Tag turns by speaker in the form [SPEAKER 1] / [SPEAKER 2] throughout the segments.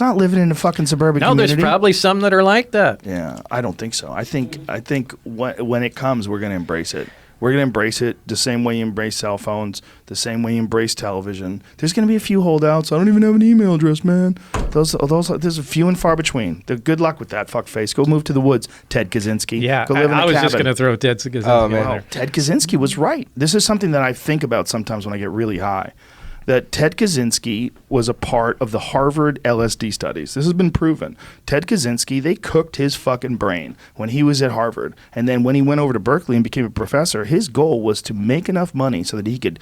[SPEAKER 1] not living in a fucking suburban
[SPEAKER 2] No,
[SPEAKER 1] community.
[SPEAKER 2] there's probably some that are like that.
[SPEAKER 1] Yeah, I don't think so. I think when it comes, we're going to embrace it. We're going to embrace it the same way you embrace cell phones, the same way you embrace television. There's going to be a few holdouts. I don't even have an email address, man. There's a few and far between. Good luck with that, fuckface. Go move to the woods, Ted Kaczynski.
[SPEAKER 2] Yeah,
[SPEAKER 1] Go live in a
[SPEAKER 2] I was
[SPEAKER 1] cabin.
[SPEAKER 2] just going to throw Ted Kaczynski
[SPEAKER 3] Oh,
[SPEAKER 2] in
[SPEAKER 3] man.
[SPEAKER 2] there.
[SPEAKER 1] Ted Kaczynski was right. This is something that I think about sometimes when I get really high. That Ted Kaczynski was a part of the Harvard LSD studies. This has been proven. Ted Kaczynski, they cooked his fucking brain when he was at Harvard. And then when he went over to Berkeley and became a professor, his goal was to make enough money so that he could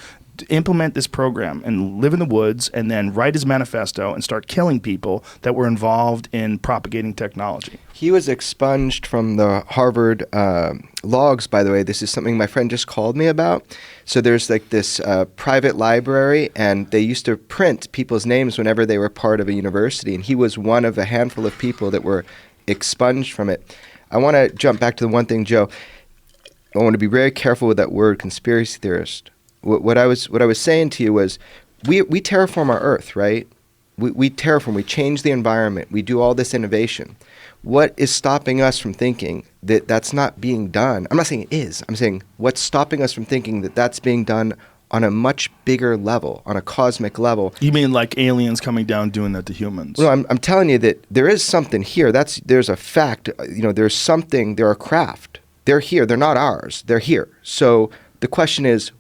[SPEAKER 1] implement this program and live in the woods and then write his manifesto and start killing people that were involved in propagating technology.
[SPEAKER 3] He was expunged from the Harvard logs, by the way. This is something my friend just called me about. So there's like this private library, and they used to print people's names whenever they were part of a university, and he was one of a handful of people that were expunged from it. I want to jump back to the one thing, Joe. I want to be very careful with that word conspiracy theorist. What I was saying to you was we terraform our Earth, right? We terraform, we change the environment, we do all this innovation. What is stopping us from thinking that that's not being done? I'm not saying it is. I'm saying what's stopping us from thinking that that's being done on a much bigger level, on a cosmic level.
[SPEAKER 1] You mean like aliens coming down doing that to humans?
[SPEAKER 3] No, I'm telling you that there is something here. There's a fact. There's something. They're a craft. They're here. They're not ours. They're here. So the question is,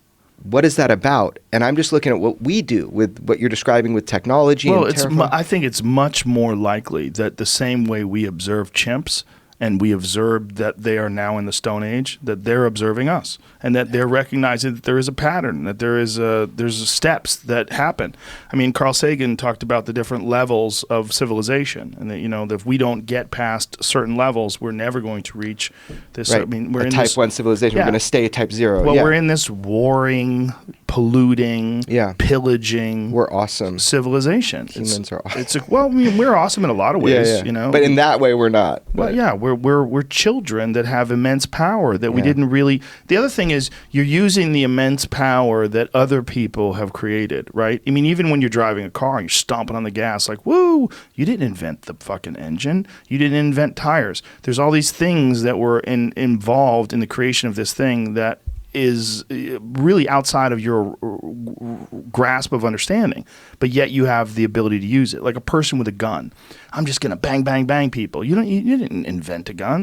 [SPEAKER 3] what is that about? And I'm just looking at what we do with what you're describing with technology.
[SPEAKER 1] Well,
[SPEAKER 3] and
[SPEAKER 1] I think it's much more likely that the same way we observe chimps and we observe that they are now in the Stone Age, that they're observing us, and that they're recognizing that there is a pattern, that there's steps that happen. I mean, Carl Sagan talked about the different levels of civilization, and that that if we don't get past certain levels, we're never going to reach this.
[SPEAKER 3] Right.
[SPEAKER 1] I mean, we're
[SPEAKER 3] a
[SPEAKER 1] in
[SPEAKER 3] type
[SPEAKER 1] this,
[SPEAKER 3] 1 civilization.
[SPEAKER 1] Yeah.
[SPEAKER 3] We're going to stay type 0.
[SPEAKER 1] Well,
[SPEAKER 3] yeah.
[SPEAKER 1] we're in this warring, polluting, pillaging.
[SPEAKER 3] We're awesome.
[SPEAKER 1] Civilization.
[SPEAKER 3] Humans are awesome.
[SPEAKER 1] I mean, we're awesome in a lot of ways,
[SPEAKER 3] But in that way, we're not.
[SPEAKER 1] Well, yeah, we're children that have immense power that we didn't really. The other thing is you're using the immense power that other people have created, right? I mean, even when you're driving a car and you're stomping on the gas, like, woo, you didn't invent the fucking engine. You didn't invent tires. There's all these things that were involved in the creation of this thing that is really outside of your grasp of understanding, but yet you have the ability to use it. Like a person with a gun. I'm just going to bang, bang, bang people. You didn't invent a gun.